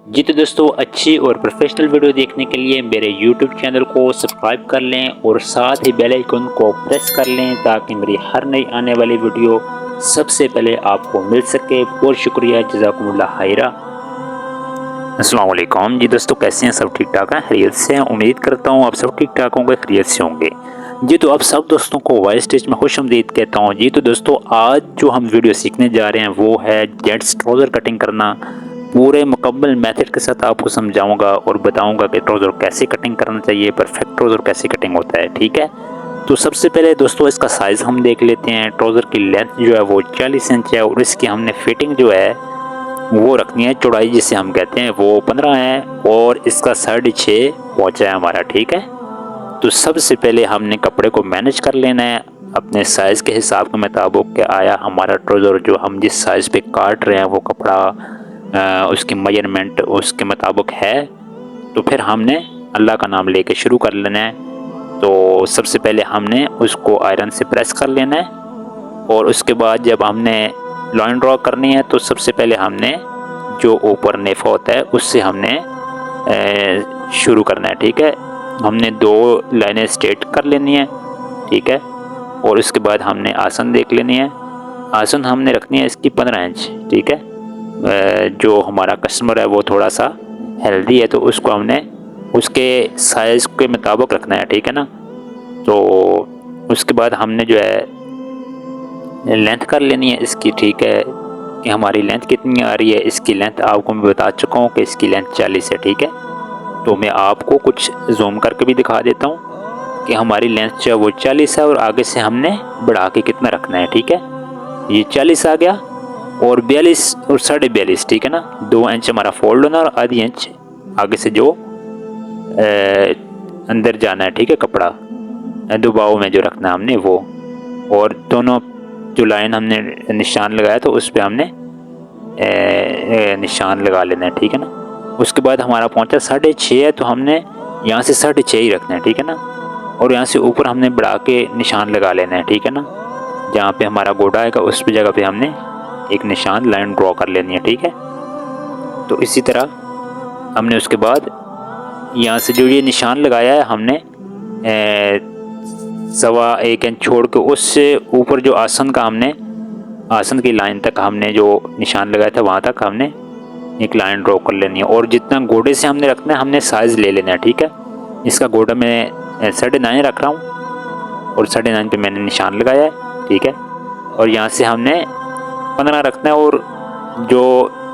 जी तो दोस्तों, अच्छी और प्रोफेशनल वीडियो देखने के लिए मेरे YouTube चैनल को सब्सक्राइब कर लें और साथ ही बेल आइकन को प्रेस कर लें ताकि मेरी हर नई आने वाली वीडियो सबसे पहले आपको मिल सके। बहुत शुक्रिया, जज़ाकुमुल्लाह खैरा। अस्सलाम वालेकुम। जी दोस्तों, कैसे हैं? सब ठीक ठाक हैं, खैरियत से हैं? उम्मीद करता हूँ आप सब ठीक ठाक होंगे, खैरियत से होंगे। जी तो आप सब दोस्तों को वॉइस स्टेज में खुशामदीद कहता हूँ। जी तो दोस्तों, आज जो हम वीडियो सीखने जा रहे हैं वो है जेंट्स ट्राउज़र कटिंग करना। पूरे मुकम्मल मेथड के साथ आपको समझाऊंगा और बताऊंगा कि ट्राउज़र कैसे कटिंग करना चाहिए, परफेक्ट ट्राउज़र कैसे कटिंग होता है। ठीक है, तो सबसे पहले दोस्तों इसका साइज़ हम देख लेते हैं। ट्राउज़र की लेंथ जो है वो 40 इंच है और इसकी हमने फिटिंग जो है वो रखनी है, चौड़ाई जिसे हम कहते हैं वो 15 है और इसका 6.5 पहुँचा है हमारा। ठीक है, तो सबसे पहले हमने कपड़े को मैनेज कर लेना है अपने साइज़ के हिसाब के मुताबिक कि आया हमारा ट्राउज़र जो हम जिस साइज़ पे काट रहे हैं वो कपड़ा उसकी मेजरमेंट उसके मुताबिक है। तो फिर हमने अल्लाह का नाम लेके शुरू कर लेना है। तो सबसे पहले हमने उसको आयरन से प्रेस कर लेना है और उसके बाद जब हमने लाइन ड्रॉ करनी है तो सबसे पहले हमने जो ऊपर नेफा होता है उससे हमने शुरू करना है। ठीक है, हमने 2 लाइनें स्ट्रेट कर लेनी है। ठीक है, और उसके बाद हमने आसन देख लेनी है। आसन हमने रखनी है इसकी 15 इंच। ठीक है, जो हमारा कस्टमर है वो थोड़ा सा हेल्दी है तो उसको हमने उसके साइज़ के मुताबिक रखना है। ठीक है ना, तो उसके बाद हमने जो है लेंथ कर लेनी है इसकी। ठीक है, कि हमारी लेंथ कितनी आ रही है। इसकी लेंथ आपको मैं बता चुका हूँ कि इसकी लेंथ 40 है। ठीक है, तो मैं आपको कुछ जूम करके भी दिखा देता हूँ कि हमारी लेंथ जो है वो 40 है और आगे से हमने बढ़ा के कितना रखना है। ठीक है, ये 40 आ गया और 42 और 42.5। ठीक है ना, 2 इंच हमारा फोल्ड होना और आधी इंच आगे से जो अंदर जाना है। ठीक है, कपड़ा दुबाव में जो रखना है हमने वो, और दोनों जो लाइन हमने निशान लगाया तो उस पर हमने निशान लगा लेना है। ठीक है ना, उसके बाद हमारा पहुंचा 6.5 है तो हमने यहाँ से 6.5 ही रखना है। ठीक है ना, और यहाँ से ऊपर हमने बढ़ा के निशान लगा लेना है। ठीक है ना, जहाँ पे हमारा गोडा आएगा उस पे जगह पे हमने एक निशान लाइन ड्रॉ कर लेनी है। ठीक है, तो इसी तरह हमने उसके बाद यहाँ से जो ये निशान लगाया है हमने 1.25 इंच छोड़ के उससे ऊपर जो आसन का हमने आसन की लाइन तक हमने जो निशान लगाया था वहाँ तक हमने एक लाइन ड्रॉ कर लेनी है। और जितना गोडे से हमने रखना है हमने साइज़ ले लेना है। ठीक है, इसका गोडा मैं 9.5 रख रहा हूँ और 9.5 पे मैंने निशान लगाया है। ठीक है, और यहाँ से हमने 15 रखना है और जो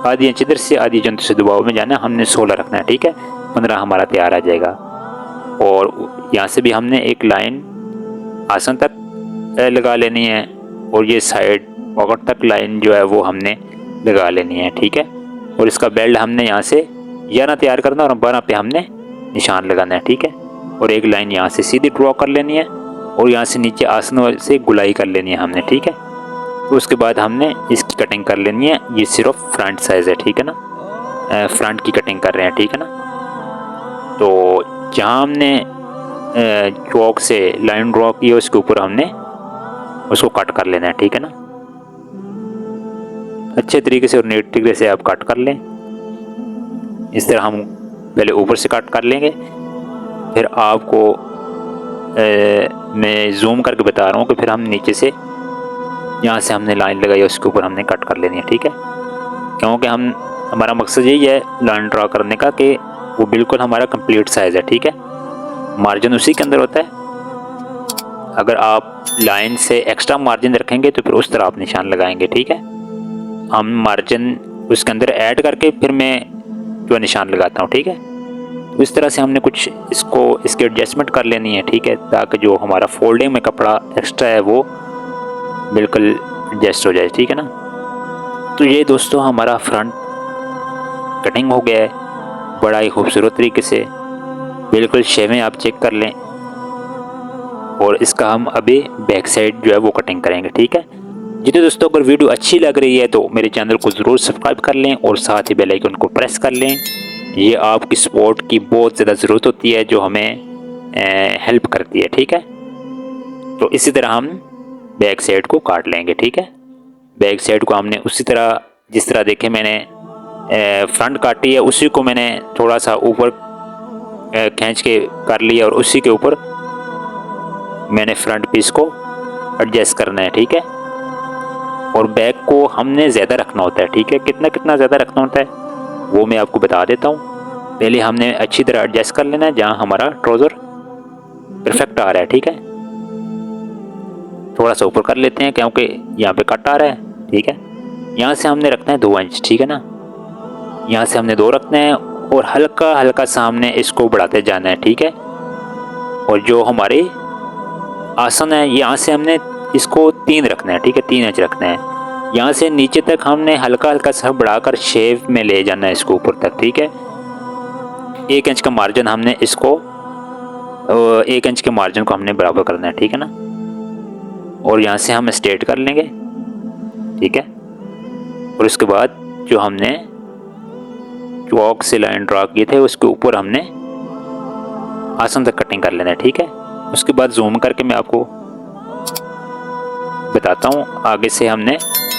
आधी इंच इधर से आधी इंच से दबाव में जाना है हमने 16 रखना है। ठीक है, 15 हमारा तैयार आ जाएगा। और यहाँ से भी हमने एक लाइन आसन तक लगा लेनी है और ये साइड पॉकेट तक लाइन जो है वो हमने लगा लेनी है। ठीक है, और इसका बेल्ट हमने यहाँ से 11 तैयार करना और 12 पे हमने निशान लगाना है। ठीक है, और एक लाइन यहाँ से सीधी ड्रॉ कर लेनी है और यहाँ से नीचे आसन से गुलाई कर लेनी है हमने। ठीक है, तो उसके बाद हमने इसकी कटिंग कर लेनी है। ये सिर्फ फ्रंट साइज़ है। ठीक है ना, फ्रंट की कटिंग कर रहे हैं। ठीक है ना, तो जहाँ हमने चौक से लाइन ड्रॉ की है उसके ऊपर हमने उसको कट कर लेना है। ठीक है ना, अच्छे तरीके से और नीट तरीके से आप कट कर लें। इस तरह हम पहले ऊपर से कट कर लेंगे, फिर आपको मैं जूम करके बता रहा हूँ कि फिर हम नीचे से यहाँ से हमने लाइन लगाई है उसके ऊपर हमने कट कर लेनी है। ठीक है, क्योंकि हमारा मकसद यही है लाइन ड्रा करने का कि वो बिल्कुल हमारा कंप्लीट साइज़ है। ठीक है, मार्जिन उसी के अंदर होता है। अगर आप लाइन से एक्स्ट्रा मार्जिन रखेंगे तो फिर उस तरह आप निशान लगाएंगे। ठीक है, हम मार्जिन उसके अंदर ऐड करके फिर मैं जो निशान लगाता हूँ। ठीक है, तो इस तरह से हमने कुछ इसकी एडजस्टमेंट कर लेनी है। ठीक है, ताकि जो हमारा फोल्डिंग में कपड़ा एक्स्ट्रा है वो बिल्कुल एडजस्ट हो जाए। ठीक है ना, तो ये दोस्तों हमारा फ्रंट कटिंग हो गया है बड़ा ही खूबसूरत तरीके से, बिल्कुल शेमें आप चेक कर लें। और इसका हम अभी बैक साइड जो है वो कटिंग करेंगे। ठीक है जी, तो दोस्तों अगर वीडियो अच्छी लग रही है तो मेरे चैनल को ज़रूर सब्सक्राइब कर लें और साथ ही बेल आइकन को प्रेस कर लें। ये आपकी सपोर्ट की बहुत ज़्यादा ज़रूरत होती है जो हमें हेल्प करती है। ठीक है, तो इसी तरह हम बैक साइड को काट लेंगे। ठीक है, बैक साइड को हमने उसी तरह जिस तरह देखे मैंने फ्रंट काटी है उसी को मैंने थोड़ा सा ऊपर खींच के कर लिया और उसी के ऊपर मैंने फ्रंट पीस को एडजस्ट करना है, ठीक है। और बैक को हमने ज़्यादा रखना होता है, ठीक है। कितना कितना ज़्यादा रखना होता है वो मैं आपको बता देता हूँ। पहले हमने अच्छी तरह एडजस्ट कर लेना है जहाँ हमारा ट्राउज़र परफेक्ट आ रहा है, ठीक है। थोड़ा सा ऊपर कर लेते हैं क्योंकि यहाँ पे कट आ रहा है, ठीक है। यहाँ से हमने रखना है 2 इंच, ठीक है ना। यहाँ से हमने 2 रखना है और हल्का हल्का सामने इसको बढ़ाते जाना है, ठीक है। और जो हमारे आसन है यहाँ से हमने इसको 3 रखना है, ठीक है। 3 इंच रखना है। यहाँ से नीचे तक हमने हल्का हल्का सा बढ़ाकर शेप में ले जाना है इसको ऊपर तक, ठीक है। 1 इंच का मार्जिन हमने इसको 1 इंच के मार्जिन को हमने बराबर करना है, ठीक है ना। और यहाँ से हम स्ट्रेट कर लेंगे, ठीक है। और उसके बाद जो हमने चौक से लाइन ड्रा किए थे उसके ऊपर हमने आसन तक कटिंग कर लेना है, ठीक है। उसके बाद जूम करके मैं आपको बताता हूँ। आगे से हमने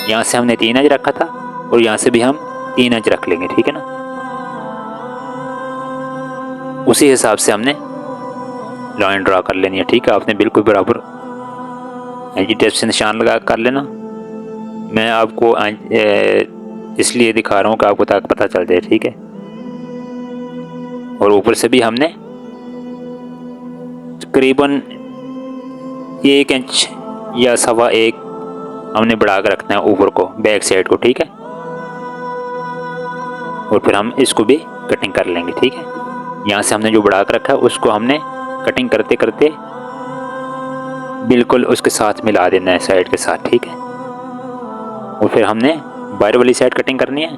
यहाँ से हमने 3 इंच रखा था और यहाँ से भी हम 3 इंच रख लेंगे, ठीक है ना। उसी हिसाब से हमने लाइन ड्रा कर लेनी है, ठीक है। आपने बिल्कुल बराबर टेप से निशान लगा कर लेना। मैं आपको इसलिए दिखा रहा हूँ कि आपको तक पता चल जाए, ठीक है। और ऊपर से भी हमने तकरीबन 1 इंच या 1.25 हमने बढ़ा कर रखना है ऊपर को, बैक साइड को, ठीक है। और फिर हम इसको भी कटिंग कर लेंगे, ठीक है। यहाँ से हमने जो बढ़ा कर रखा है उसको हमने कटिंग करते करते बिल्कुल उसके साथ मिला देना है साइड के साथ, ठीक है। और फिर हमने बाहर वाली साइड कटिंग करनी है।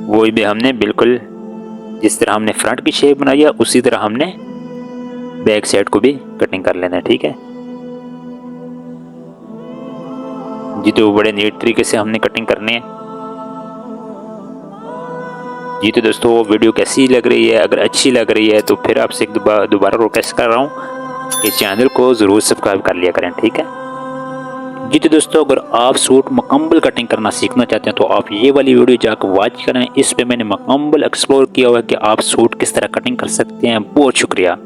वही भी हमने बिल्कुल जिस तरह हमने फ्रंट की शेप बनाई है उसी तरह हमने बैक साइड को भी कटिंग कर लेना है, ठीक है जी। तो बड़े नीट तरीके से हमने कटिंग करनी है जी। तो दोस्तों वीडियो कैसी लग रही है? अगर अच्छी लग रही है तो फिर आपसे दोबारा रिक्वेस्ट कर रहा हूँ कि चैनल को ज़रूर सब्सक्राइब कर लिया करें, ठीक है जी। तो दोस्तों अगर आप सूट मुकम्मल कटिंग करना सीखना चाहते हैं तो आप ये वाली वीडियो जाकर वॉच करें। इस पे मैंने मुकम्मल एक्सप्लोर किया हुआ है कि आप सूट किस तरह कटिंग कर सकते हैं। बहुत शुक्रिया।